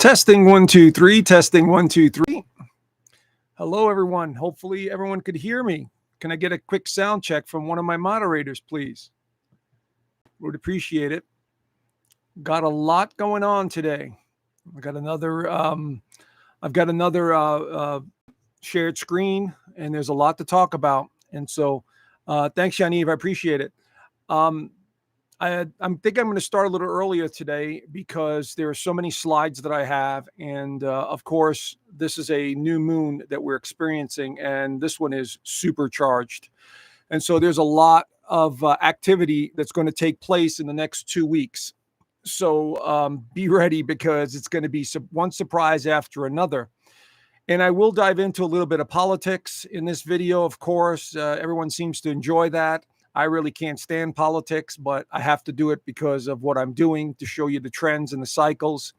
Testing 1 2 3, testing 1 2 3. Hello, everyone. Hopefully, everyone could hear me. Can I get a quick sound check from one of my moderators, please? Would appreciate it. Got a lot going on today. I've got another shared screen, and there's a lot to talk about. And so, thanks, Yaniv. I appreciate it. I think I'm going to start a little earlier today because there are so many slides that I have. And of course, this is a new moon that we're experiencing, and this one is supercharged. And so there's a lot of activity that's going to take place in the next 2 weeks. So be ready because it's going to be one surprise after another. And I will dive into a little bit of politics in this video. Of course, everyone seems to enjoy that. I really can't stand politics, but I have to do it because of what I'm doing to show you the trends and the cycles.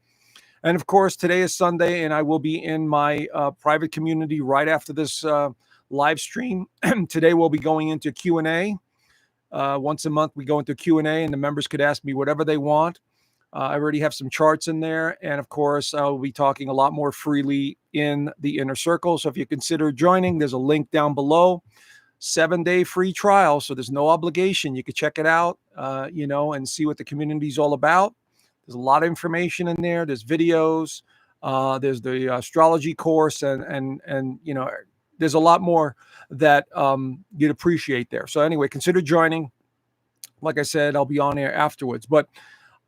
And of course, today is Sunday, and I will be in my private community right after this live stream. Today, we'll be going into Q&A. Once a month, we go into Q&A, and the members could ask me whatever they want. I already have some charts in there. And of course, I'll be talking a lot more freely in the inner circle. So if you consider joining, there's a link down below. 7-day free trial, so there's no obligation. You could check it out, and see what the community is all about. There's a lot of information in there. There's videos. There's the astrology course, and there's a lot more that you'd appreciate there. So anyway, consider joining. Like I said, I'll be on air afterwards, but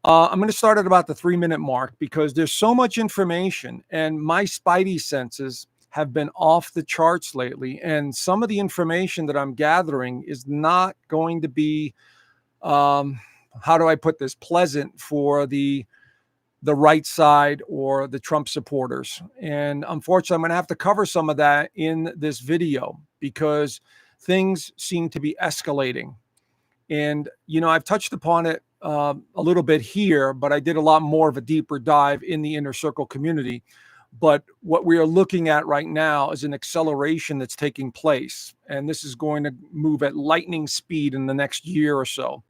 I'm going to start at about the 3-minute mark because there's so much information, and my spidey senses have been off the charts lately, and some of the information that I'm gathering is not going to be, how do I put this, pleasant for the right side or the Trump supporters. And unfortunately, I'm going to have to cover some of that in this video because things seem to be escalating. And, I've touched upon it a little bit here, but I did a lot more of a deeper dive in the inner circle community. But what we are looking at right now is an acceleration that's taking place. And this is going to move at lightning speed in the next year or so.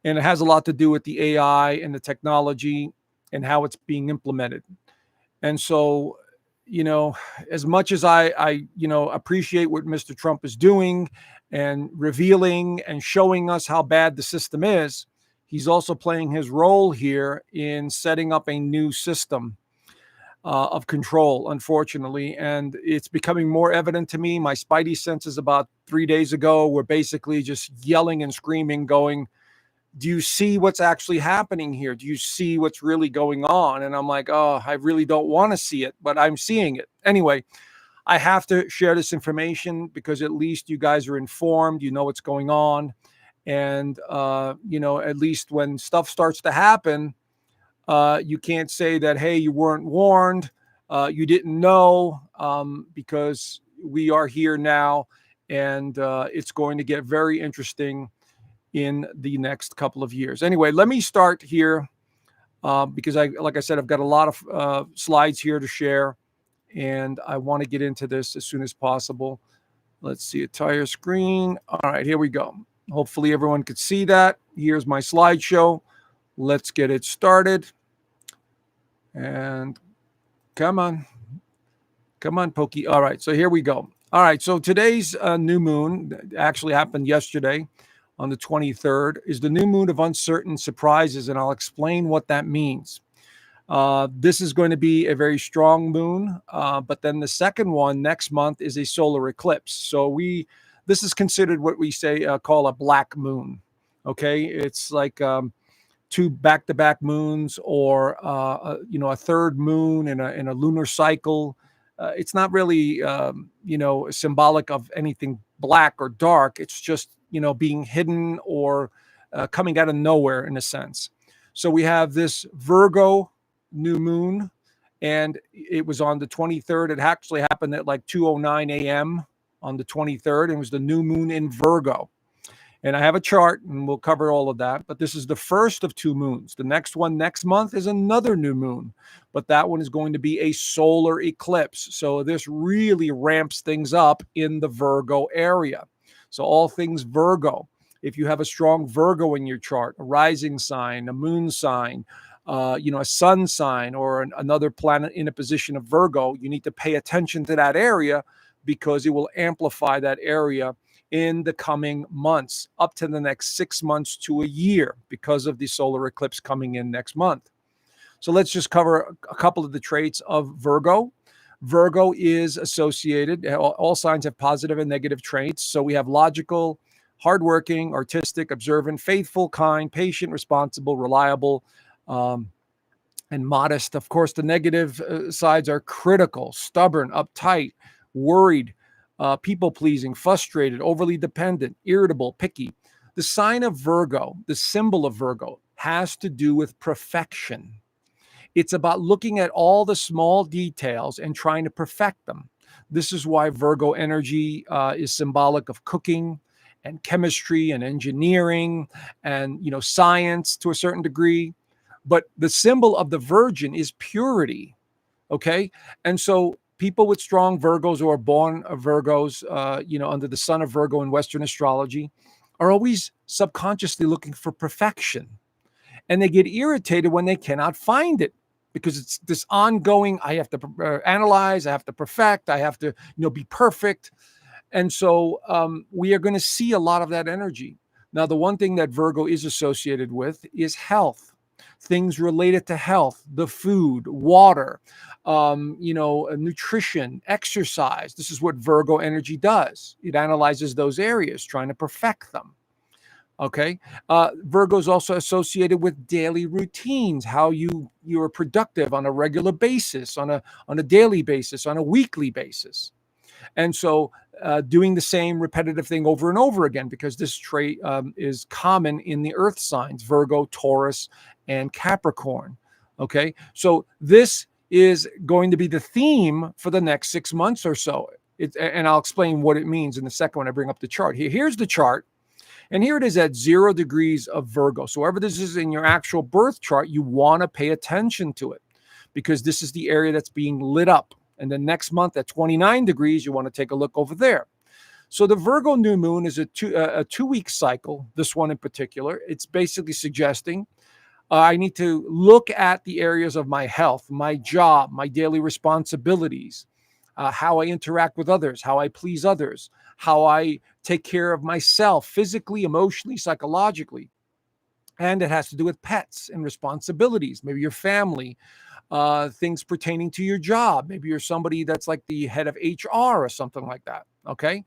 And it has a lot to do with the AI and the technology and how it's being implemented. And so, as much as I appreciate what Mr. Trump is doing and revealing and showing us how bad the system is, he's also playing his role here in setting up a new system of control, unfortunately. And it's becoming more evident to me. My spidey senses about 3 days ago were basically just yelling and screaming, going, do you see what's actually happening here? Do you see what's really going on? And I'm like, oh, I really don't want to see it, but I'm seeing it. Anyway, I have to share this information because at least you guys are informed, you know what's going on. And, at least when stuff starts to happen, you can't say that, hey, you weren't warned, you didn't know, because we are here now, and it's going to get very interesting in the next couple of years. Anyway, let me start here because like I said, I've got a lot of slides here to share, and I want to get into this as soon as possible. Let's see, entire screen. All right, here we go. Hopefully everyone could see that. Here's my slideshow. Let's get it started. And come on, Pokey. All right, so here we go. All right, so today's new moon actually happened yesterday on the 23rd, is the new moon of uncertain surprises, and I'll explain what that means. This is going to be a very strong moon, but then the second one next month is a solar eclipse. So this is considered what we call a black moon. Okay, it's like 2 back-to-back moons, or a third moon in a lunar cycle. It's not really symbolic of anything black or dark. It's just being hidden or coming out of nowhere in a sense. So we have this Virgo new moon, and it was on the 23rd. It actually happened at like 2:09 a.m. on the 23rd, and it was the new moon in Virgo. And I have a chart, and we'll cover all of that. But this is the first of 2 moons. The next one next month is another new moon. But that one is going to be a solar eclipse. So this really ramps things up in the Virgo area. So all things Virgo. If you have a strong Virgo in your chart, a rising sign, a moon sign, a sun sign or another planet in a position of Virgo, you need to pay attention to that area because it will amplify that area in the coming months, up to the next 6 months to a year, because of the solar eclipse coming in next month. So let's just cover a couple of the traits of Virgo. Virgo is associated, all signs have positive and negative traits. So we have logical, hardworking, artistic, observant, faithful, kind, patient, responsible, reliable, um, and modest. Of course, the negative sides are critical, stubborn, uptight, worried, people pleasing, frustrated, overly dependent, irritable, picky. The sign of Virgo, the symbol of Virgo, has to do with perfection. It's about looking at all the small details and trying to perfect them. This is why Virgo energy is symbolic of cooking and chemistry and engineering and science to a certain degree. But the symbol of the Virgin is purity. Okay, and so people with strong Virgos or born of Virgos, under the sun of Virgo in Western astrology, are always subconsciously looking for perfection, and they get irritated when they cannot find it, because it's this ongoing, I have to analyze, I have to perfect, I have to be perfect. And so we are going to see a lot of that energy. Now, the one thing that Virgo is associated with is health, things related to health, the food, water, nutrition, exercise. This is what Virgo energy does. It analyzes those areas, trying to perfect them. Okay. Virgo is also associated with daily routines, how you are productive on a regular basis, on a daily basis, on a weekly basis. And so doing the same repetitive thing over and over again, because this trait is common in the earth signs, Virgo, Taurus, and Capricorn. Okay. So this is going to be the theme for the next 6 months or so. And I'll explain what it means in the second when I bring up the chart. Here's the chart. And here it is at 0 degrees of Virgo. So wherever this is in your actual birth chart, you want to pay attention to it, because this is the area that's being lit up. And then next month at 29 degrees, you want to take a look over there. So the Virgo new moon is a 2-week cycle, this one in particular. It's basically suggesting I need to look at the areas of my health, my job, my daily responsibilities, how I interact with others, how I please others, how I take care of myself physically, emotionally, psychologically. And it has to do with pets and responsibilities, maybe your family, things pertaining to your job. Maybe you're somebody that's like the head of HR or something like that. Okay.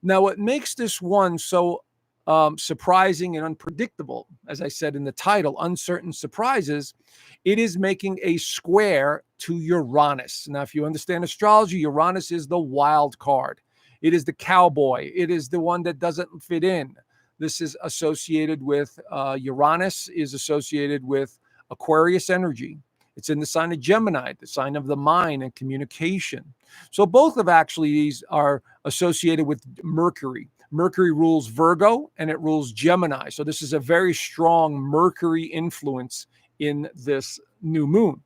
Now, what makes this one so surprising and unpredictable, as I said in the title, uncertain surprises, it is making a square to Uranus. Now, if you understand astrology, Uranus is the wild card. It is the cowboy. It is the one that doesn't fit in. This is associated with Uranus is associated with Aquarius energy. It's in the sign of Gemini, the sign of the mind and communication. So both of actually these are associated with Mercury. Mercury rules Virgo and it rules Gemini. So this is a very strong Mercury influence in this new moon.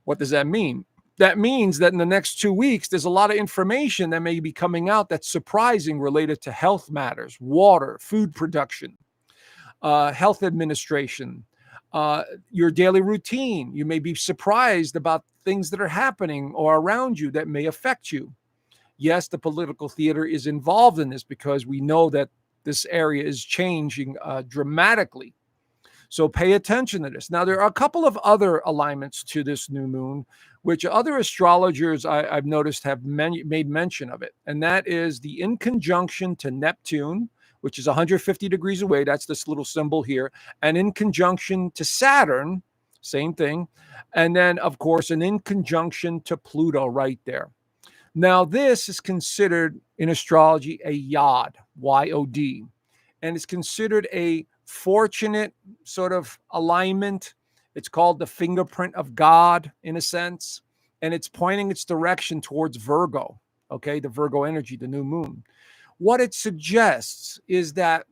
What does that mean? That means that in the next 2 weeks, there's a lot of information that may be coming out that's surprising, related to health matters, water, food production, health administration, your daily routine. You may be surprised about things that are happening or around you that may affect you. Yes, the political theater is involved in this because we know that this area is changing dramatically. So pay attention to this. Now, there are a couple of other alignments to this new moon, which other astrologers I've noticed have made mention of it. And that is the in conjunction to Neptune, which is 150 degrees away. That's this little symbol here. And in conjunction to Saturn, same thing. And then, of course, an in conjunction to Pluto right there. Now, this is considered in astrology a yod, Y-O-D. And it's considered a fortunate sort of alignment. It's called the fingerprint of God in a sense, and it's pointing its direction towards Virgo, okay, the Virgo energy, the new moon. What it suggests is that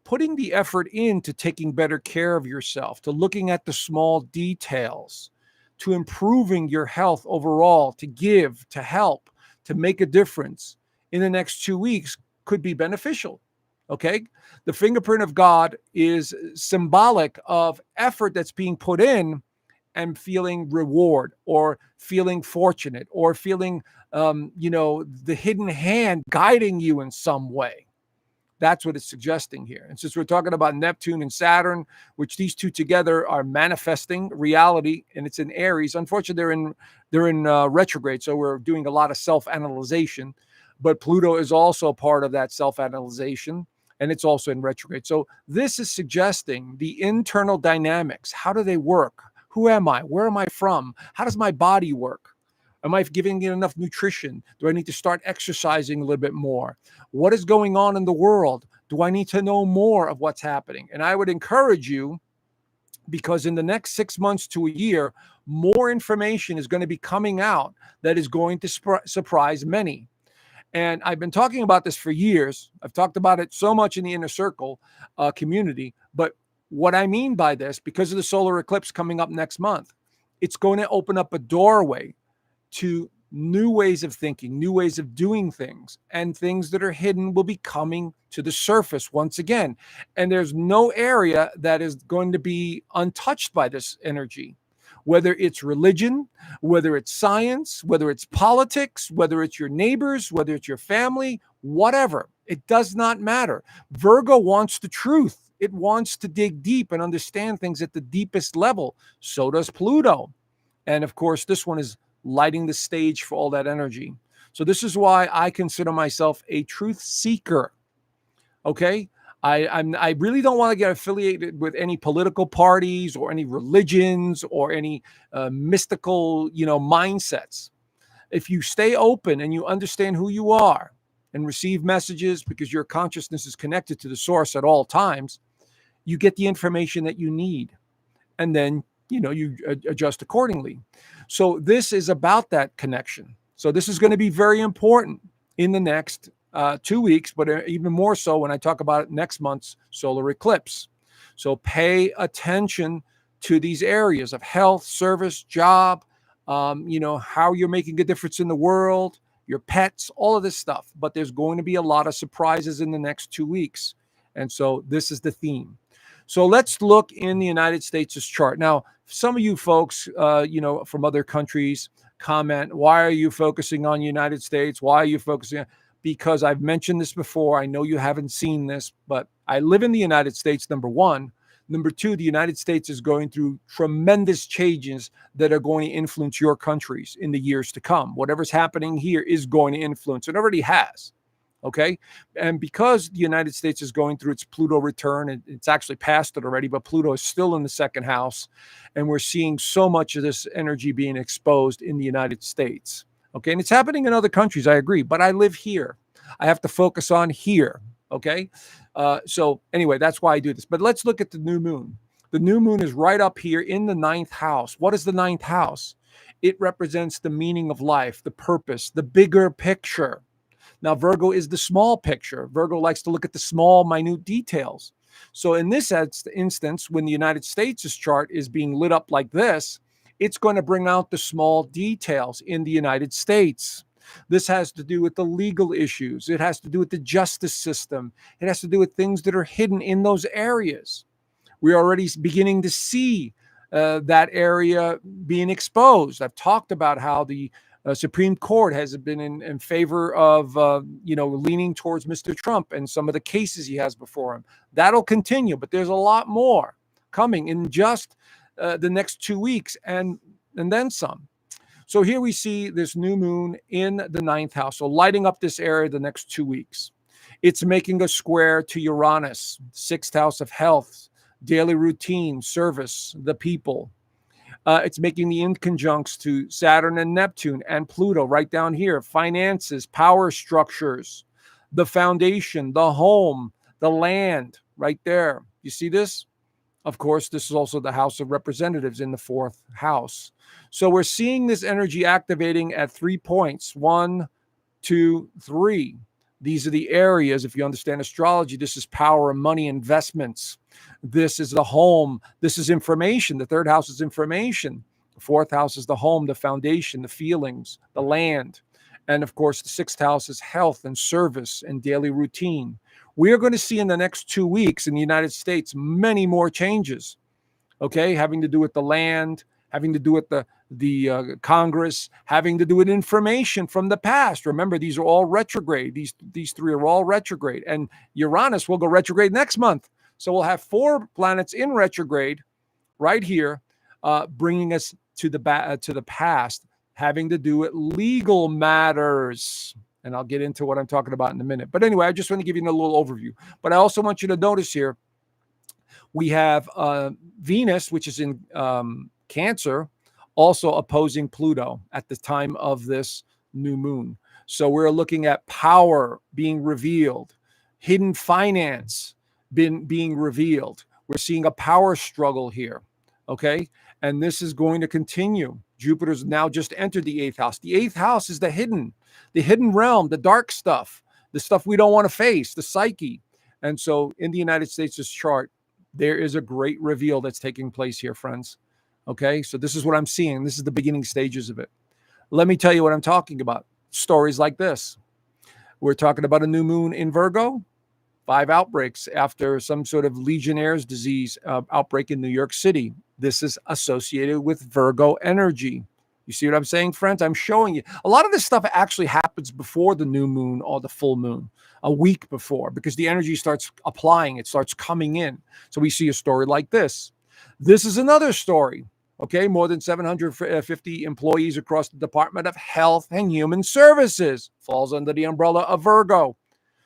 putting the effort into taking better care of yourself, to looking at the small details, to improving your health overall, to give, to help, to make a difference in the next 2 weeks could be beneficial. Okay. The fingerprint of God is symbolic of effort that's being put in and feeling reward or feeling fortunate or feeling, the hidden hand guiding you in some way. That's what it's suggesting here. And since we're talking about Neptune and Saturn, which these two together are manifesting reality, and it's in Aries. Unfortunately, they're in retrograde, so we're doing a lot of self-analyzation. But Pluto is also part of that self-analyzation, and it's also in retrograde. So this is suggesting the internal dynamics. How do they work? Who am I? Where am I from? How does my body work? Am I giving it enough nutrition? Do I need to start exercising a little bit more? What is going on in the world? Do I need to know more of what's happening? And I would encourage you, because in the next 6 months to a year, more information is going to be coming out that is going to surprise many. And I've been talking about this for years. I've talked about it so much in the inner circle community. But what I mean by this, because of the solar eclipse coming up next month, it's going to open up a doorway to new ways of thinking, new ways of doing things, and things that are hidden will be coming to the surface once again. And there's no area that is going to be untouched by this energy, whether it's religion, whether it's science, whether it's politics, whether it's your neighbors, whether it's your family, whatever. It does not matter. Virgo wants the truth. It wants to dig deep and understand things at the deepest level. So does Pluto. And of course, this one is lighting the stage for all that energy. So this is why I consider myself a truth seeker. Okay. I really don't want to get affiliated with any political parties or any religions or any mystical, mindsets. If you stay open and you understand who you are and receive messages, because your consciousness is connected to the source at all times, you get the information that you need. And then you adjust accordingly. So this is about that connection. So this is going to be very important in the next 2 weeks, but even more so when I talk about next month's solar eclipse. So pay attention to these areas of health, service, job, how you're making a difference in the world, your pets, all of this stuff. But there's going to be a lot of surprises in the next 2 weeks. And so this is the theme. So let's look in the United States' chart. Now, some of you folks, from other countries comment, why are you focusing on United States? Why are you focusing on? Because I've mentioned this before. I know you haven't seen this, but I live in the United States, number one. Number two, the United States is going through tremendous changes that are going to influence your countries in the years to come. Whatever's happening here is going to influence. It already has. Okay. And because the United States is going through its Pluto return, it's actually passed it already, but Pluto is still in the second house. And we're seeing so much of this energy being exposed in the United States. Okay. And it's happening in other countries. I agree. But I live here. I have to focus on here. Okay. So anyway, that's why I do this. But let's look at the new moon. The new moon is right up here in the ninth house. What is the ninth house? It represents the meaning of life, the purpose, the bigger picture. Now, Virgo is the small picture. Virgo likes to look at the small, minute details. So in this instance, when the United States' chart is being lit up like this, it's going to bring out the small details in the United States. This has to do with the legal issues. It has to do with the justice system. It has to do with things that are hidden in those areas. We're already beginning to see that area being exposed. I've talked about how the Supreme Court has been in favor of, leaning towards Mr. Trump and some of the cases he has before him. That'll continue, but there's a lot more coming in just the next 2 weeks and then some. So here we see this new moon in the ninth house, so lighting up this area the next 2 weeks. It's making a square to Uranus, sixth house of health, daily routine, service, the people. It's making the inconjuncts to Saturn and Neptune and Pluto right down here. Finances, power structures, the foundation, the home, the land right there. You see this? Of course, this is also the House of Representatives in the fourth house. So we're seeing this energy activating at 3 points. 1, 2, 3. These are the areas. If you understand astrology, this is power and money, investments. This is the home. This is information. The third house is information. The fourth house is the home, the foundation, the feelings, the land. And of course, the sixth house is health and service and daily routine. We are going to see in the next 2 weeks in the United States many more changes, okay, having to do with the land, having to do with the Congress, having to do with information from the past. Remember, these are all retrograde. These three are all retrograde, and Uranus will go retrograde next month. So we'll have 4 planets in retrograde right here, bringing us to the past, having to do with legal matters. And I'll get into what I'm talking about in a minute. But anyway, I just want to give you a little overview. But I also want you to notice here, we have Venus, which is in Cancer, also opposing Pluto at the time of this new moon. So we're looking at power being revealed, hidden finance being revealed. We're seeing a power struggle here, okay? And this is going to continue. Jupiter's now just entered the 8th house. The 8th house is the hidden realm, the dark stuff, the stuff we don't want to face, the psyche. And so in the United States' chart, there is a great reveal that's taking place here, friends. Okay, so this is what I'm seeing. This is the beginning stages of it. Let me tell you what I'm talking about. Stories like this. We're talking about a new moon in Virgo, 5 outbreaks after some sort of Legionnaire's disease outbreak in New York City. This is associated with Virgo energy. You see what I'm saying, friends? I'm showing you. A lot of this stuff actually happens before the new moon or the full moon, a week before, because the energy starts applying. It starts coming in. So we see a story like this. This is another story. Okay, more than 750 employees across the Department of Health and Human Services, falls under the umbrella of Virgo,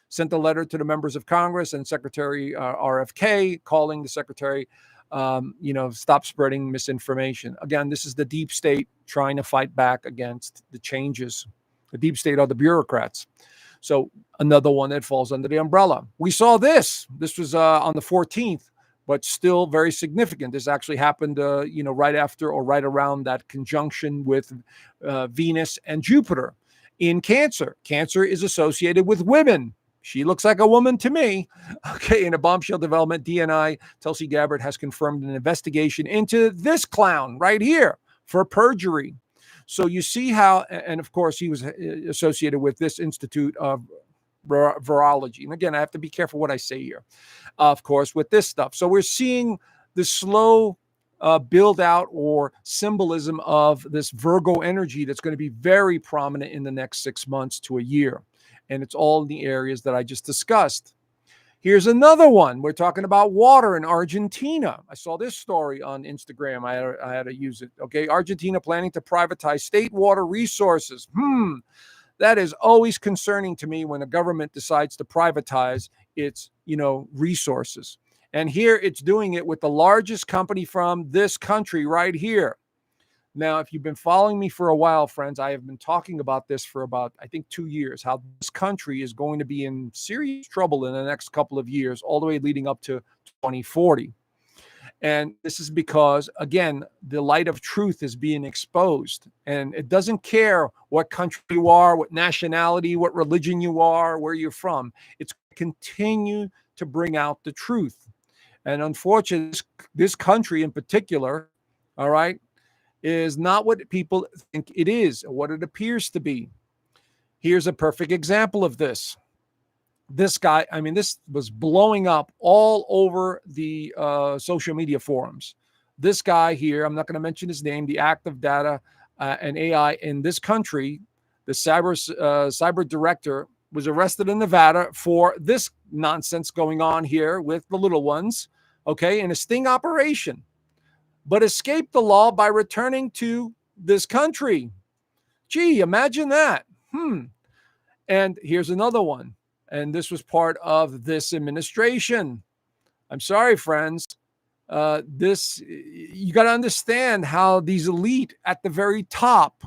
sent a letter to the members of Congress and Secretary RFK, calling the secretary, stop spreading misinformation. Again, this is the deep state trying to fight back against the changes. The deep state are the bureaucrats. So another one that falls under the umbrella. We saw this. This was on the 14th. But still very significant. This actually happened, right after or right around that conjunction with Venus and Jupiter in Cancer. Cancer is associated with women. She looks like a woman to me. Okay, in a bombshell development, DNI, Tulsi Gabbard has confirmed an investigation into this clown right here for perjury. So you see how, and of course, he was associated with this Institute of Virology. And again, I have to be careful what I say here, of course, with this stuff. So we're seeing the slow build out or symbolism of this Virgo energy that's going to be very prominent in the next 6 months to a year. And it's all in the areas that I just discussed. Here's another one. We're talking about water in Argentina. I saw this story on Instagram. I had to use it. Okay. Argentina planning to privatize state water resources. That is always concerning to me when a government decides to privatize its, resources. And here it's doing it with the largest company from this country right here. Now, if you've been following me for a while, friends, I have been talking about this for about, I think, 2 years, how this country is going to be in serious trouble in the next couple of years, all the way leading up to 2040. And this is because, again, the light of truth is being exposed. And it doesn't care what country you are, what nationality, what religion you are, where you're from. It's continue to bring out the truth. And unfortunately, this country in particular, all right, is not what people think it is or what it appears to be. Here's a perfect example of this. This guy, this was blowing up all over the social media forums. This guy here, I'm not going to mention his name, the active data and AI in this country, the cyber director, was arrested in Nevada for this nonsense going on here with the little ones, okay, in a sting operation, but escaped the law by returning to this country. Gee, imagine that. And here's another one. And this was part of this administration. I'm sorry, friends. You got to understand how these elite at the very top,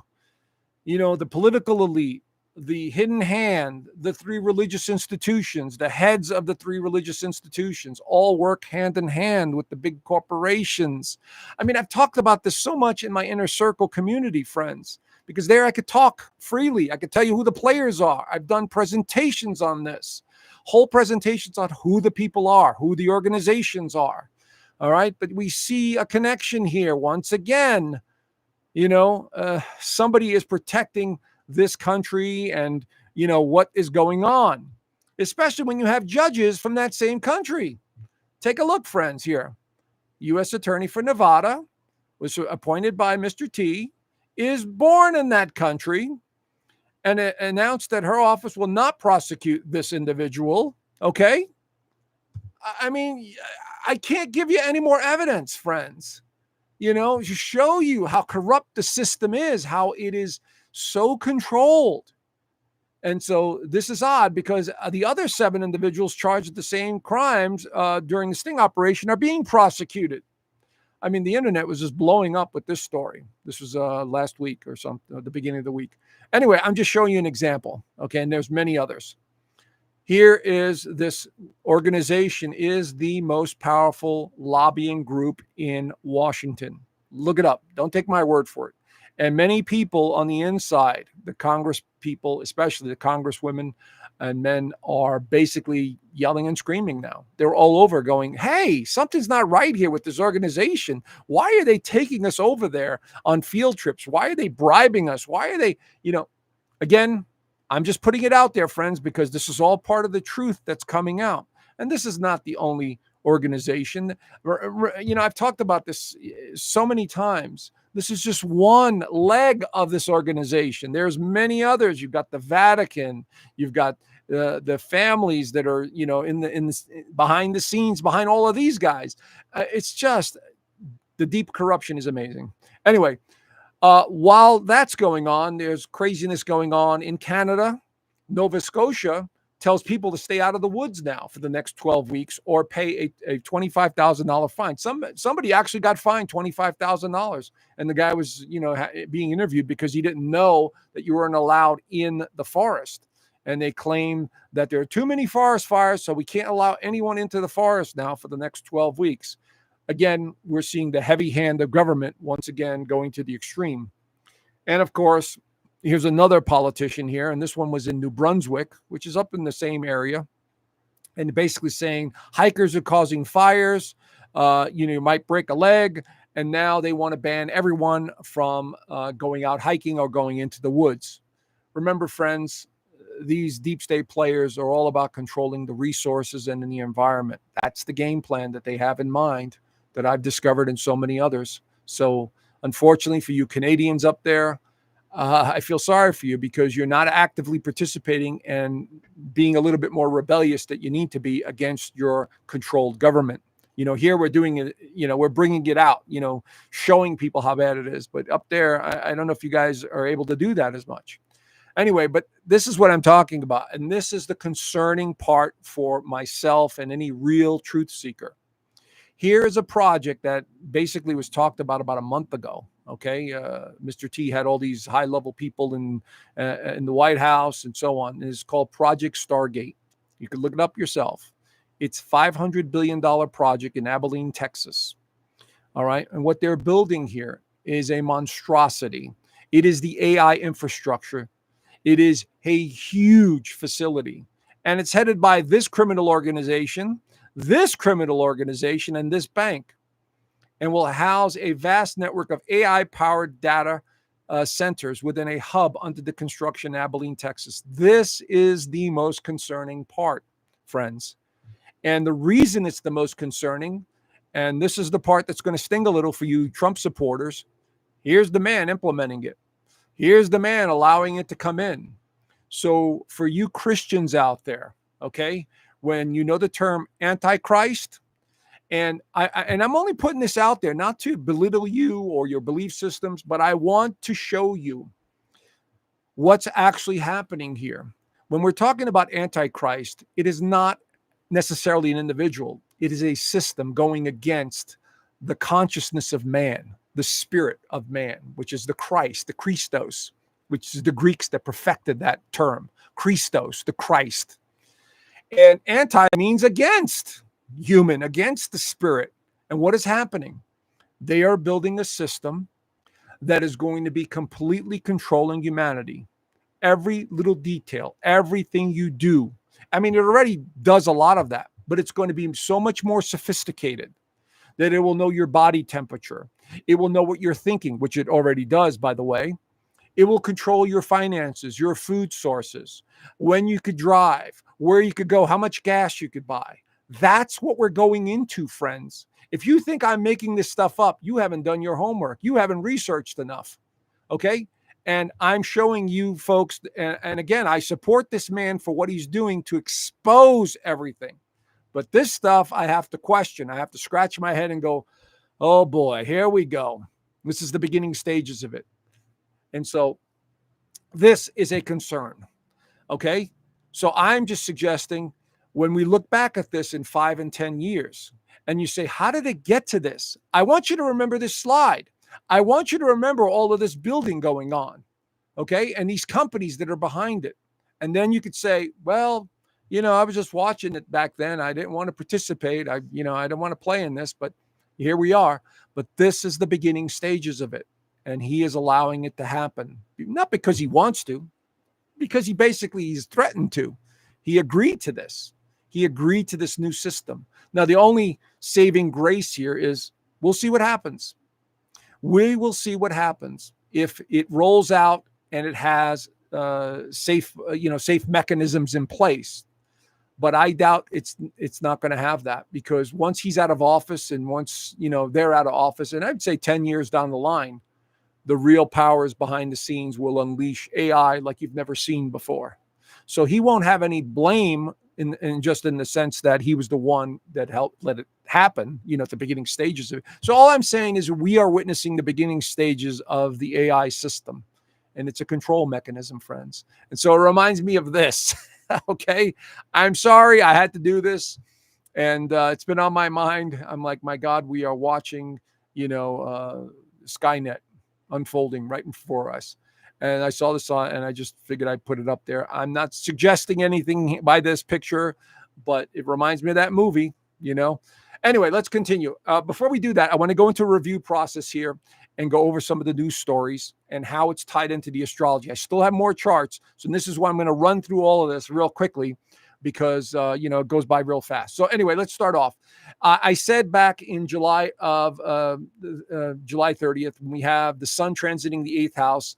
the political elite, the hidden hand, the 3 religious institutions, the heads of the 3 religious institutions all work hand in hand with the big corporations. I've talked about this so much in my inner circle community, friends, because there I could talk freely. I could tell you who the players are. I've done presentations on this, whole presentations on who the people are, who the organizations are. All right. But we see a connection here. Once again, somebody is protecting this country and, what is going on. especially when you have judges from that same country. Take a look, friends, here. U.S. Attorney for Nevada was appointed by Mr. T, is born in that country, and it announced that her office will not prosecute this individual. Okay? I mean, I can't give you any more evidence, friends. To show you how corrupt the system is, how it is so controlled. And so this is odd because the other 7 individuals charged with the same crimes during the sting operation are being prosecuted. I mean, the internet was just blowing up with this story. This was last week or something, the beginning of the week. Anyway, I'm just showing you an example. Okay. And there's many others. Here is this organization is the most powerful lobbying group in Washington. Look it up. Don't take my word for it. And many people on the inside, the Congress people, especially the congresswomen and men, are basically yelling and screaming now. They're all over going, hey, something's not right here with this organization. Why are they taking us over there on field trips? Why are they bribing us? Why are they, again, I'm just putting it out there, friends, because this is all part of the truth that's coming out. And this is not the only organization. I've talked about this so many times. This is just one leg of this organization. There's many others. You've got the Vatican. You've got the families that are, in the behind the scenes, behind all of these guys. It's just the deep corruption is amazing. Anyway, while that's going on, there's craziness going on in Canada. Nova Scotia tells people to stay out of the woods now for the next 12 weeks or pay a $25,000 fine. Somebody actually got fined $25,000, and the guy was, being interviewed because he didn't know that you weren't allowed in the forest. And they claim that there are too many forest fires, so we can't allow anyone into the forest now for the next 12 weeks. Again, we're seeing the heavy hand of government once again going to the extreme. And of course, here's another politician here, and this one was in New Brunswick, which is up in the same area, and basically saying hikers are causing fires, you might break a leg, and now they want to ban everyone from going out hiking or going into the woods. Remember, friends, these deep state players are all about controlling the resources and in the environment. That's the game plan that they have in mind that I've discovered in so many others. So unfortunately for you Canadians up there, I feel sorry for you because you're not actively participating and being a little bit more rebellious that you need to be against your controlled government. Here we're doing it, we're bringing it out, showing people how bad it is. But up there, I don't know if you guys are able to do that as much. Anyway, but this is what I'm talking about. And this is the concerning part for myself and any real truth seeker. Here is a project that basically was talked about a month ago. Okay, Mr. T had all these high-level people in the White House and so on. It's called Project Stargate. You can look it up yourself. It's $500 billion project in Abilene, Texas. All right, and what they're building here is a monstrosity. It is the AI infrastructure. It is a huge facility, and it's headed by this criminal organization, and this bank, and will house a vast network of AI-powered data centers within a hub under the construction in Abilene, Texas. This is the most concerning part, friends. And the reason it's the most concerning, and this is the part that's going to sting a little for you Trump supporters, here's the man implementing it. Here's the man allowing it to come in. So for you Christians out there, okay, when you know the term Antichrist, and I'm only putting this out there not to belittle you or your belief systems, but I want to show you what's actually happening here. When we're talking about Antichrist, it is not necessarily an individual. It is a system going against the consciousness of man, the spirit of man, which is the Christ, the Christos, which is the Greeks that perfected that term, Christos, the Christ. And anti means against human, against the spirit. And what is happening? They are building a system that is going to be completely controlling humanity. Every little detail, everything you do. I mean, it already does a lot of that, but it's going to be so much more sophisticated that it will know your body temperature. It will know what you're thinking, which it already does, by the way. It will control your finances, your food sources, when you could drive, where you could go, how much gas you could buy. That's what we're going into, friends. If you think I'm making this stuff up, you haven't done your homework. You haven't researched enough. Okay. And I'm showing you folks, and again, I support this man for what he's doing to expose everything. But this stuff I have to question. I have to scratch my head and go, oh boy, here we go. This is the beginning stages of it. And so this is a concern. Okay. So I'm just suggesting when we look back at this in 5 and 10 years and you say, how did it get to this? I want you to remember this slide. I want you to remember all of this building going on. Okay. And these companies that are behind it. And then you could say, well, I was just watching it back then. I didn't want to participate. I didn't want to play in this, but here we are. But this is the beginning stages of it. And he is allowing it to happen, not because he wants to, because he's threatened to. He agreed to this. He agreed to this new system. Now, the only saving grace here is we'll see what happens. We will see what happens if it rolls out and it has safe mechanisms in place. But I doubt it's not going to have that, because once he's out of office and once, they're out of office, and I'd say 10 years down the line, the real powers behind the scenes will unleash AI like you've never seen before. So he won't have any blame in just in the sense that he was the one that helped let it happen, at the beginning stages of it. So all I'm saying is we are witnessing the beginning stages of the AI system, and it's a control mechanism, friends. And so it reminds me of this. Okay. I'm sorry I had to do this. And it's been on my mind. I'm like, my God, we are watching, Skynet unfolding right before us. And I saw this on, and I just figured I'd put it up there. I'm not suggesting anything by this picture, but it reminds me of that movie, Anyway, let's continue. Before we do that, I want to go into a review process here and go over some of the news stories and how it's tied into the astrology. I still have more charts. So this is why I'm going to run through all of this real quickly, because, it goes by real fast. So anyway, let's start off. I said back in July of July 30th, we have the sun transiting the 8th house,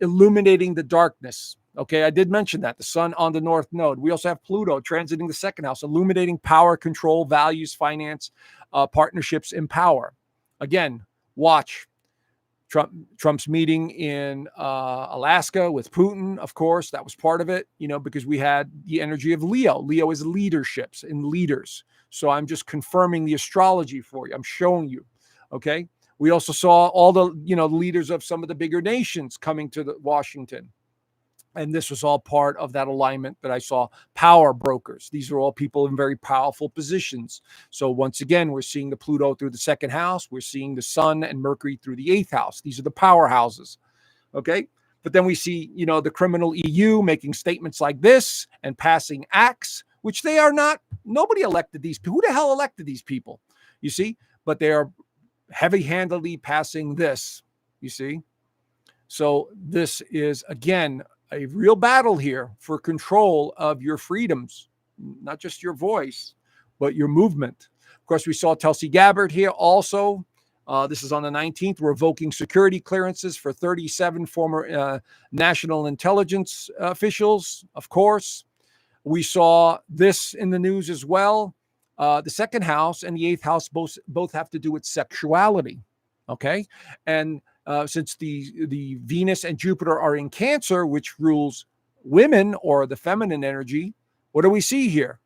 illuminating the darkness. Okay, I did mention that, the sun on the north node. We also have Pluto transiting the 2nd house, illuminating power, control, values, finance, partnerships, and power. Again, watch Trump's meeting in Alaska with Putin. Of course, that was part of it, because we had the energy of Leo. Leo is leaderships and leaders. So I'm just confirming the astrology for you. I'm showing you. Okay. We also saw all the, leaders of some of the bigger nations coming to Washington. And this was all part of that alignment that I saw. Power brokers. These are all people in very powerful positions. So once again, we're seeing the Pluto through the 2nd house. We're seeing the sun and Mercury through the 8th house. These are the powerhouses. Okay. But then we see, the criminal EU making statements like this and passing acts, which they are not. Nobody elected these people. Who the hell elected these people? You see, but they are heavy-handedly passing this, you see. So this is, again, a real battle here for control of your freedoms, not just your voice, but your movement. Of course, we saw Tulsi Gabbard here also. This is on the 19th, revoking security clearances for 37 former national intelligence officials, of course. We saw this in the news as well. The 2nd house and the 8th house both have to do with sexuality. Okay. And since the Venus and Jupiter are in Cancer, which rules women or the feminine energy, what do we see here?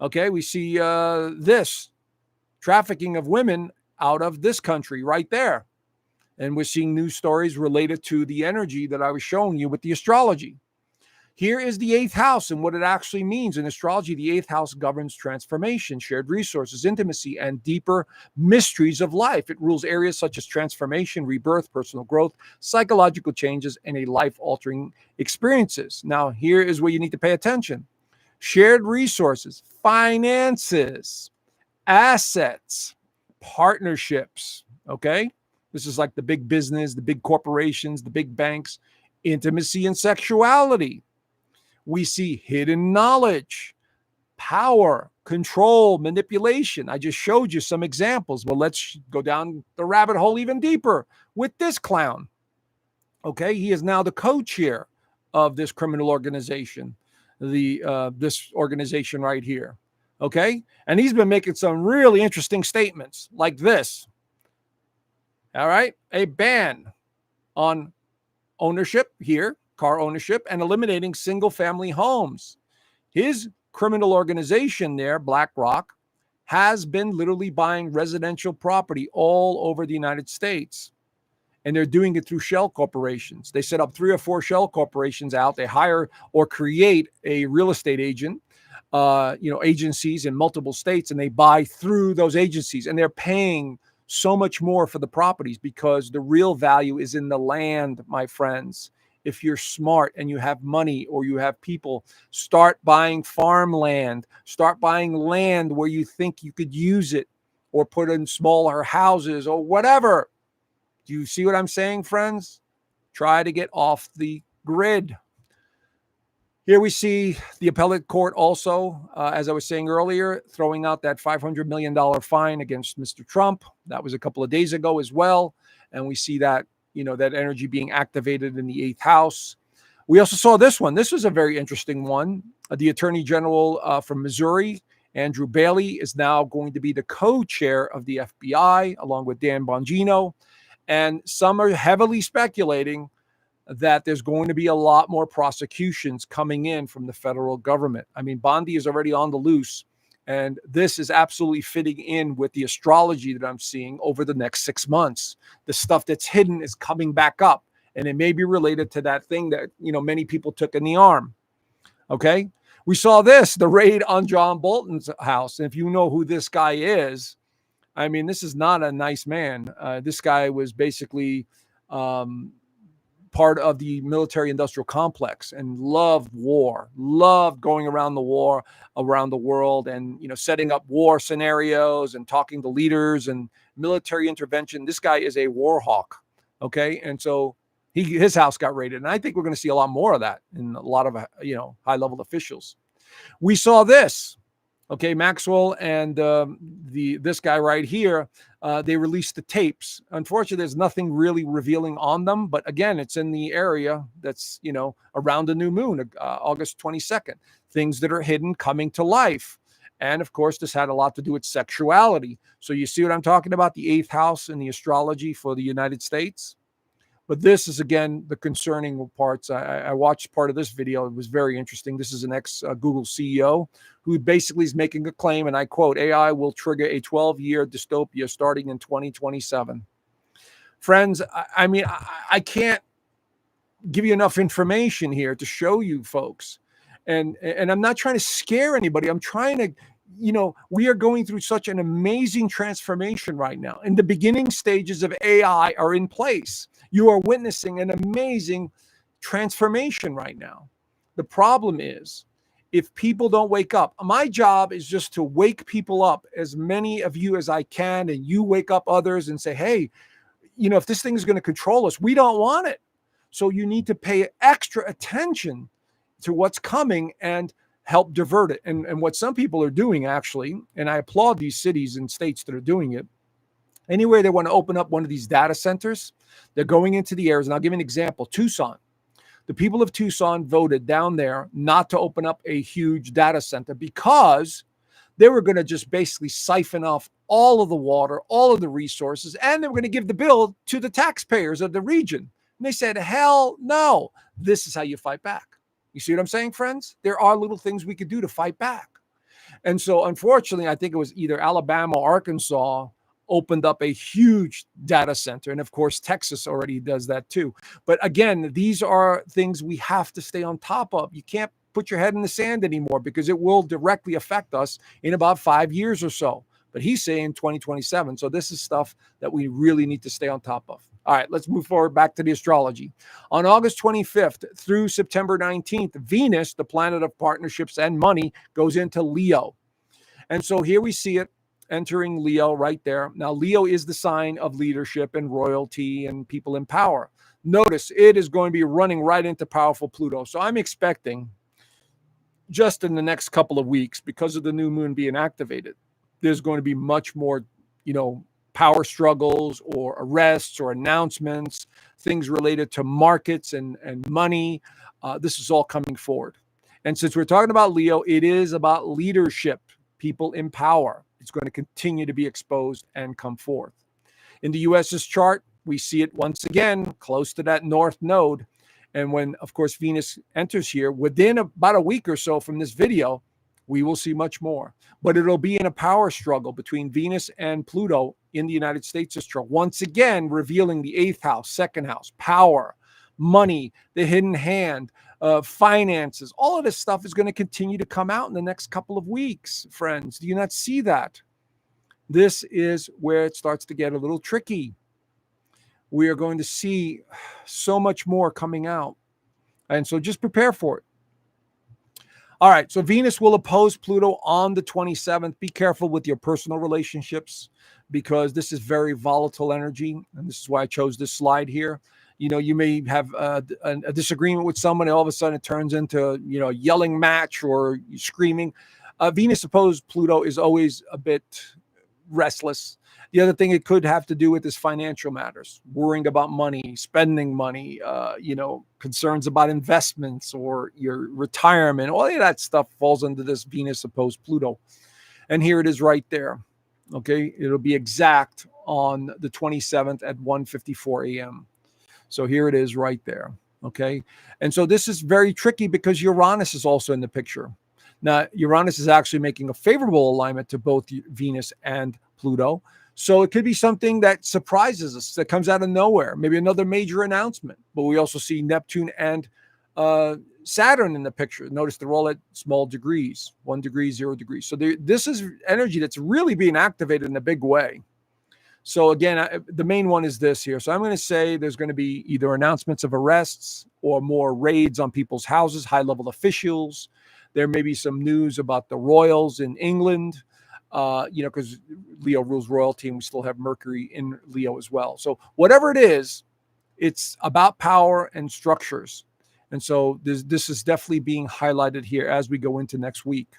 Okay, we see this trafficking of women out of this country right there. And we're seeing news stories related to the energy that I was showing you with the astrology. Here is the 8th house and what it actually means. In astrology, the 8th house governs transformation, shared resources, intimacy, and deeper mysteries of life. It rules areas such as transformation, rebirth, personal growth, psychological changes, and a life-altering experiences. Now, here is where you need to pay attention. Shared resources, finances, assets, partnerships, okay? This is like the big business, the big corporations, the big banks, intimacy and sexuality. We see hidden knowledge, power, control, manipulation. I just showed you some examples. Well, let's go down the rabbit hole even deeper with this clown. Okay, he is now the co-chair of this criminal organization. this organization right here. Okay, and he's been making some really interesting statements like this. All right, a ban on ownership here, car ownership, and eliminating single-family homes. His criminal organization there, BlackRock, has been literally buying residential property all over the United States. And they're doing it through shell corporations. They set up 3 or 4 shell corporations out. They hire or create a real estate agent, agencies in multiple states, and they buy through those agencies. And they're paying so much more for the properties because the real value is in the land, my friends. If you're smart and you have money or you have people, start buying farmland, start buying land where you think you could use it or put in smaller houses or whatever. Do you see what I'm saying, friends? Try to get off the grid. Here we see the appellate court also, as I was saying earlier, throwing out that $500 million fine against Mr. Trump. That was a couple of days ago as well. And we see that, that energy being activated in the 8th house. We also saw this one. This was a very interesting one. The Attorney General from Missouri, Andrew Bailey, is now going to be the co-chair of the FBI, along with Dan Bongino. And some are heavily speculating that there's going to be a lot more prosecutions coming in from the federal government. I mean, Bondi is already on the loose, and this is absolutely fitting in with the astrology that I'm seeing over the next 6 months. The stuff that's hidden is coming back up, and it may be related to that thing that, many people took in the arm. Okay? We saw this, the raid on John Bolton's house. And if you know who this guy is, I mean, this is not a nice man. This guy was basically part of the military-industrial complex and loved war, loved going around the world, and setting up war scenarios and talking to leaders and military intervention. This guy is a war hawk, okay? And so his house got raided, and I think we're going to see a lot more of that in a lot of high-level officials. We saw this. Okay, Maxwell and this guy right here, they released the tapes. Unfortunately, there's nothing really revealing on them. But again, it's in the area that's, around the new moon, August 22nd. Things that are hidden coming to life. And of course, this had a lot to do with sexuality. So you see what I'm talking about? The 8th house in the astrology for the United States. But this is, again, the concerning parts. I watched part of this video. It was very interesting. This is an ex-Google CEO who basically is making a claim, and I quote, AI will trigger a 12-year dystopia starting in 2027. Friends, I mean, I can't give you enough information here to show you folks. And I'm not trying to scare anybody. I'm trying to, we are going through such an amazing transformation right now. And the beginning stages of AI are in place. You are witnessing an amazing transformation right now. The problem is, if people don't wake up, my job is just to wake people up, as many of you as I can, and you wake up others and say, hey, if this thing is going to control us, we don't want it. So you need to pay extra attention to what's coming and help divert it. And what some people are doing, actually, and I applaud these cities and states that are doing it, anywhere they want to open up one of these data centers, they're going into the areas. And I'll give you an example. Tucson. The people of Tucson voted down there not to open up a huge data center because they were going to just basically siphon off all of the water, all of the resources, and they were going to give the bill to the taxpayers of the region. And they said, hell no, this is how you fight back. You see what I'm saying, friends? There are little things we could do to fight back. And so, unfortunately, I think it was either Alabama or Arkansas opened up a huge data center. And of course, Texas already does that too. But again, these are things we have to stay on top of. You can't put your head in the sand anymore because it will directly affect us in about 5 years or so. But he's saying 2027. So this is stuff that we really need to stay on top of. All right, let's move forward back to the astrology. On August 25th through September 19th, Venus, the planet of partnerships and money, goes into Leo. And so here we see it entering Leo right there. Now, Leo is the sign of leadership and royalty and people in power. Notice it is going to be running right into powerful Pluto. So I'm expecting just in the next couple of weeks, because of the new moon being activated, there's going to be much more, power struggles or arrests or announcements, things related to markets and money. This is all coming forward. And since we're talking about Leo, it is about leadership, people in power. It's going to continue to be exposed and come forth. In the US's chart, we see it once again close to that north node. And when, of course, Venus enters here, within about a week or so from this video, we will see much more. But it'll be in a power struggle between Venus and Pluto in the United States' chart. Once again, revealing the 8th house, 2nd house, power, money, the hidden hand, finances. All of this stuff is going to continue to come out in the next couple of weeks, friends. Do you not see that? This is where it starts to get a little tricky. We are going to see so much more coming out. And so just prepare for it. All right, so Venus will oppose Pluto on the 27th. Be careful with your personal relationships because this is very volatile energy. And this is why I chose this slide here. You know, you may have a disagreement with someone, and all of a sudden it turns into, you know, a yelling match or screaming. Venus opposed Pluto is always a bit restless. The other thing it could have to do with is financial matters, worrying about money, spending money, you know, concerns about investments or your retirement. All of that stuff falls under this Venus opposed Pluto. And here it is right there. Okay, it'll be exact on the 27th at 1:54 a.m. So here it is right there. Okay, and so this is very tricky because Uranus is also in the picture. Now, Uranus is actually making a favorable alignment to both Venus and Pluto. So it could be something that surprises us, that comes out of nowhere, maybe another major announcement. But we also see Neptune and Saturn in the picture. Notice they're all at small degrees, 1 degree, 0 degrees. So this is energy that's really being activated in a big way. So again, the main one is this here. So I'm going to say there's going to be either announcements of arrests or more raids on people's houses, high-level officials. There may be some news about the royals in England. You know, because Leo rules royalty and we still have Mercury in Leo as well. So whatever it is, it's about power and structures. And so this is definitely being highlighted here as we go into next week.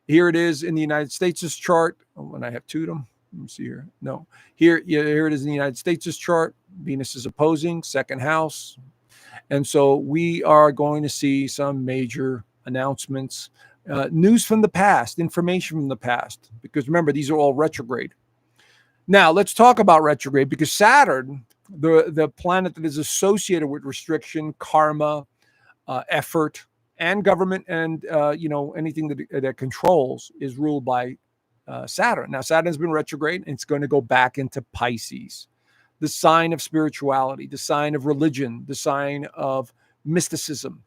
Here it is in the United States' chart. Oh, and I have two of them. Let me see here. No, here it is in the United States' chart. Venus is opposing, 2nd house. And so we are going to see some major announcements. News from the past, information from the past, because remember, these are all retrograde. Now, let's talk about retrograde because Saturn, the planet that is associated with restriction, karma, effort, and government, and you know, anything that controls is ruled by Saturn. Now, Saturn has been retrograde, and it's going to go back into Pisces, the sign of spirituality, the sign of religion, the sign of mysticism.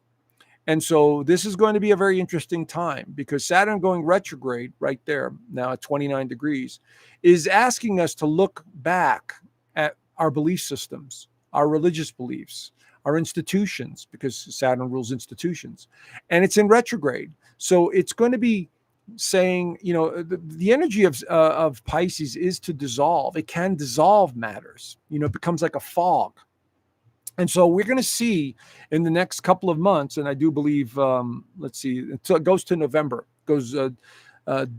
And so this is going to be a very interesting time because Saturn going retrograde right there now at 29 degrees is asking us to look back at our belief systems, our religious beliefs, our institutions, because Saturn rules institutions, and it's in retrograde. So it's going to be saying, you know, the energy of Pisces is to dissolve. It can dissolve matters. You know, it becomes like a fog. And so we're going to see in the next couple of months, and I do believe, let's see, it goes to November, goes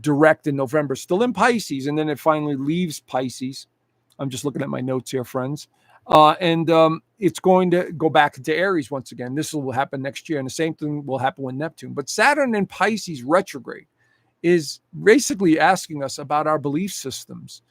direct in November, still in Pisces, and then it finally leaves Pisces. I'm just looking at my notes here, friends. And it's going to go back into Aries once again. This will happen next year, and the same thing will happen with Neptune. But Saturn in Pisces retrograde is basically asking us about our belief systems.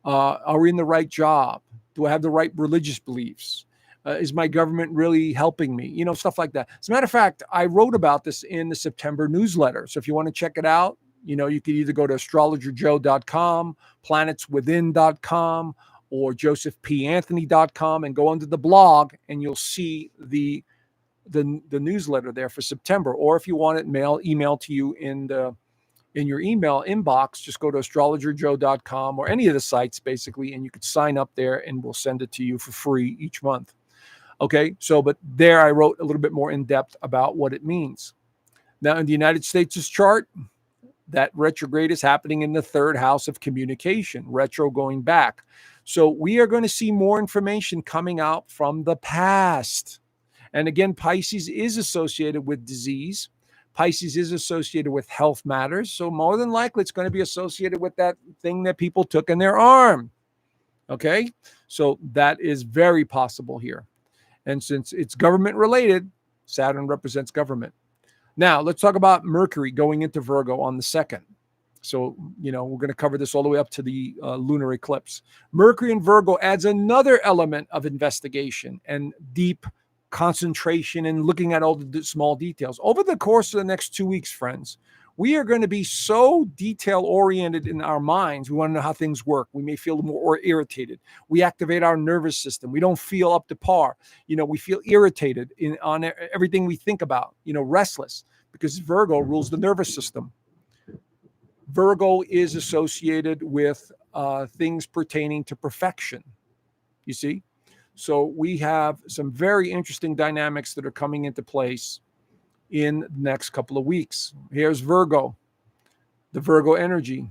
Are we in the right job? Do I have the right religious beliefs? Is my government really helping me? You know, stuff like that. As a matter of fact, I wrote about this in the September newsletter. So if you want to check it out, you know, you could either go to astrologerjoe.com, planetswithin.com, or josephpanthony.com and go under the blog, and you'll see the newsletter there for September. Or if you want it email to you in your email inbox, just go to astrologerjoe.com or any of the sites basically, and you could sign up there and we'll send it to you for free each month. Okay, so but there I wrote a little bit more in depth about what it means. Now in the United States' chart, that retrograde is happening in the 3rd house of communication, retro going back. So we are going to see more information coming out from the past. And again, Pisces is associated with disease. Pisces is associated with health matters. So more than likely, it's going to be associated with that thing that people took in their arm. Okay, so that is very possible here. And since it's government related, Saturn represents government. Now, let's talk about Mercury going into Virgo on the 2nd. So, we're going to cover this all the way up to the lunar eclipse. Mercury in Virgo adds another element of investigation and deep concentration and looking at all the small details. Over the course of the next 2 weeks, friends, we are going to be so detail oriented in our minds. We want to know how things work. We may feel more irritated. We activate our nervous system. We don't feel up to par. We feel irritated on everything we think about, restless, because Virgo rules the nervous system. Virgo is associated with things pertaining to perfection, you see? So we have some very interesting dynamics that are coming into place in the next couple of weeks. Here's Virgo, the Virgo energy,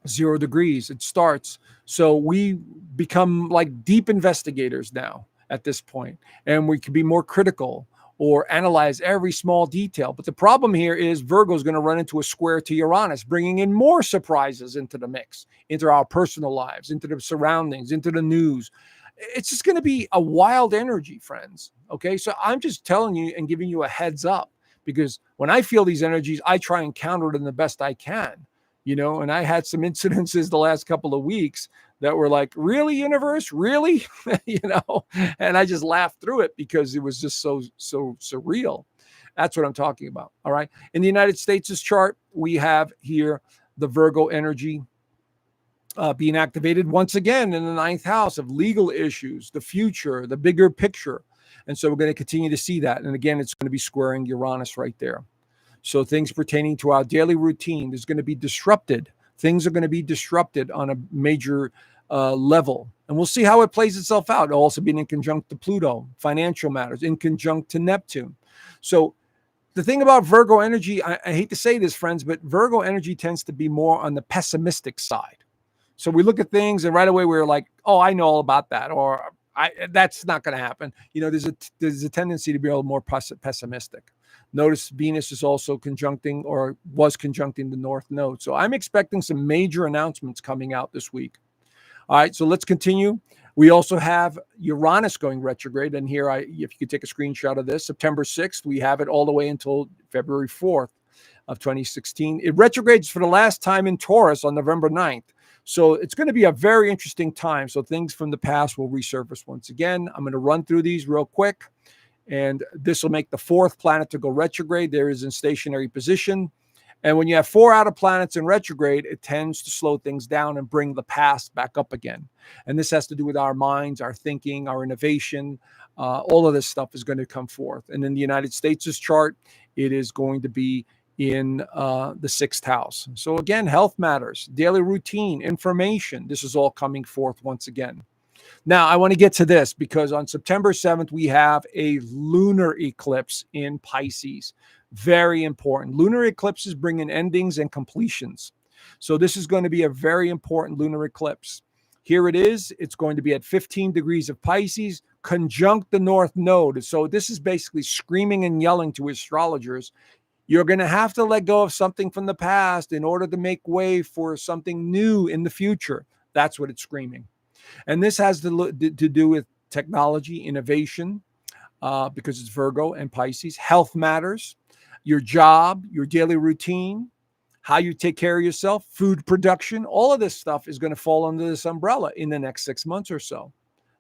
0 degrees, it starts. So we become like deep investigators now at this point, and we can be more critical or analyze every small detail. But the problem here is Virgo is going to run into a square to Uranus, bringing in more surprises into the mix, into our personal lives, into the surroundings, into the news. It's just going to be a wild energy, friends. Okay. So I'm just telling you and giving you a heads up, because when I feel these energies, I try and counter them the best I can, and I had some incidences the last couple of weeks that were like, really, universe, really, and I just laughed through it because it was just so surreal. That's what I'm talking about. All right. In the United States' chart, we have here the Virgo energy being activated once again in the 9th house of legal issues, the future, the bigger picture. And so we're going to continue to see that. And again, it's going to be squaring Uranus right there. So things pertaining to our daily routine is going to be disrupted. Things are going to be disrupted on a major level. And we'll see how it plays itself out. It'll also be in conjunct to Pluto, financial matters, in conjunct to Neptune. So the thing about Virgo energy, I hate to say this, friends, but Virgo energy tends to be more on the pessimistic side. So we look at things and right away we're like, oh, I know all about that, or that's not going to happen. There's a tendency to be a little more pessimistic. Notice Venus is also conjuncting, or was conjuncting, the North Node. So I'm expecting some major announcements coming out this week. All right, so let's continue. We also have Uranus going retrograde. And here, if you could take a screenshot of this, September 6th, we have it all the way until February 4th of 2016. It retrogrades for the last time in Taurus on November 9th. So it's going to be a very interesting time. So things from the past will resurface once again. I'm going to run through these real quick. And this will make the 4th planet to go retrograde. There is in stationary position. And when you have 4 outer planets in retrograde, it tends to slow things down and bring the past back up again. And this has to do with our minds, our thinking, our innovation. All of this stuff is going to come forth. And in the United States' chart, it is going to be in the 6th house. So again, health matters, daily routine, information. This is all coming forth once again. Now, I want to get to this because on September 7th, we have a lunar eclipse in Pisces. Very important. Lunar eclipses bring in endings and completions. So this is going to be a very important lunar eclipse. Here it is. It's going to be at 15 degrees of Pisces, conjunct the North Node. So this is basically screaming and yelling to astrologers. You're going to have to let go of something from the past in order to make way for something new in the future. That's what it's screaming. And this has to do with technology, innovation, because it's Virgo and Pisces. Health matters, your job, your daily routine, how you take care of yourself, food production. All of this stuff is going to fall under this umbrella in the next 6 months or so.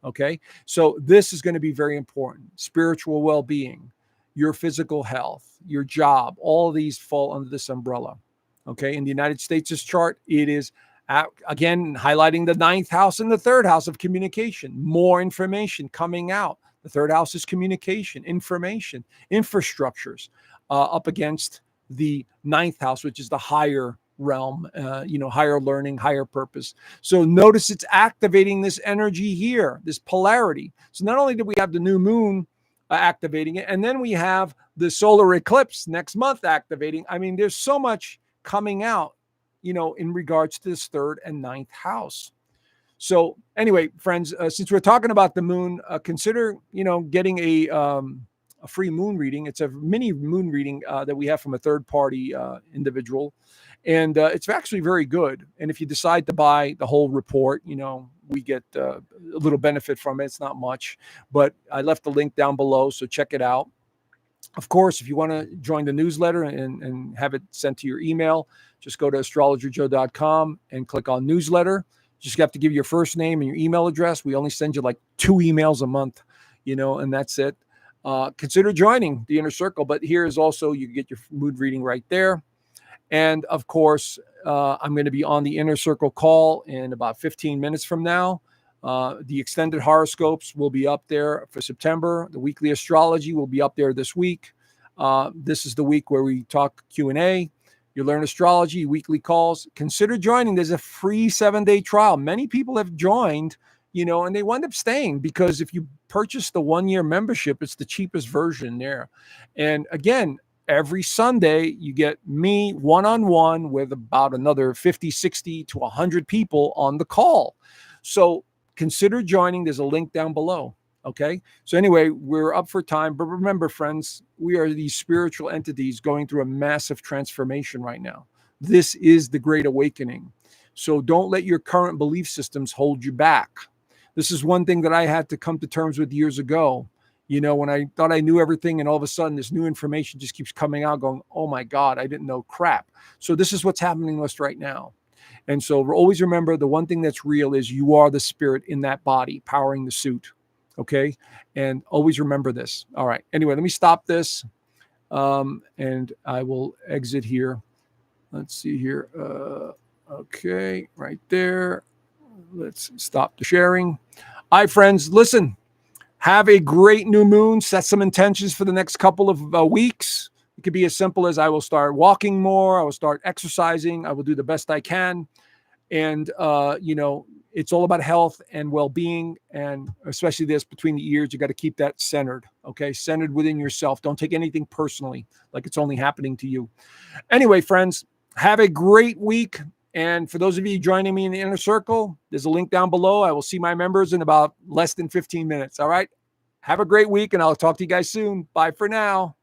Okay, so this is going to be very important. Spiritual well-being, your physical health, your job, all of these fall under this umbrella. Okay, in the United States' chart, it is again highlighting the 9th house and the 3rd house of communication. More information coming out. The 3rd house is communication, information, infrastructures, up against the 9th house, which is the higher realm, higher learning, higher purpose. So notice it's activating this energy here, this polarity. So not only do we have the new moon activating it, and then we have the solar eclipse next month activating. I mean, there's so much coming out, in regards to this 3rd and 9th house. So anyway, friends, since we're talking about the moon, consider, getting a free moon reading. It's a mini moon reading that we have from a third-party individual. And it's actually very good. And if you decide to buy the whole report, we get a little benefit from it. It's not much, but I left the link down below, so check it out. Of course, if you want to join the newsletter and have it sent to your email, just go to astrologerjoe.com and click on newsletter. Just have to give your first name and your email address. We only send you like 2 emails a month, and that's it. Consider joining the inner circle. But here is also, you get your mood reading right there. And of course, I'm going to be on the inner circle call in about 15 minutes from now. The extended horoscopes will be up there for September. The weekly astrology will be up there this week. This is the week where we talk Q&A. You learn astrology, weekly calls. Consider joining. There's a free 7-day trial. Many people have joined, and they wind up staying, because if you purchase the 1-year membership, it's the cheapest version there. And again, every Sunday, you get me one-on-one with about another 50, 60 to 100 people on the call. So consider joining. There's a link down below. Okay. So anyway, we're up for time. But remember, friends, we are these spiritual entities going through a massive transformation right now. This is the Great Awakening. So don't let your current belief systems hold you back. This is one thing that I had to come to terms with years ago. When I thought I knew everything, and all of a sudden this new information just keeps coming out going, oh my God, I didn't know crap. So this is what's happening to us right now. And so always remember, the one thing that's real is you are the spirit in that body powering the suit. Okay. And always remember this. All right. Anyway, let me stop this. And I will exit here. Let's see here. Okay. Right there. Let's stop the sharing. All right, friends, listen, have a great new moon. Set some intentions for the next couple of weeks. It could be as simple as, I will start walking more. I will start exercising. I will do the best I can. And, it's all about health and well-being. And especially this between the ears, you got to keep that centered. Okay. Centered within yourself. Don't take anything personally, like it's only happening to you. Anyway, friends, have a great week. And for those of you joining me in the inner circle, there's a link down below. I will see my members in about less than 15 minutes. All right. Have a great week, and I'll talk to you guys soon. Bye for now.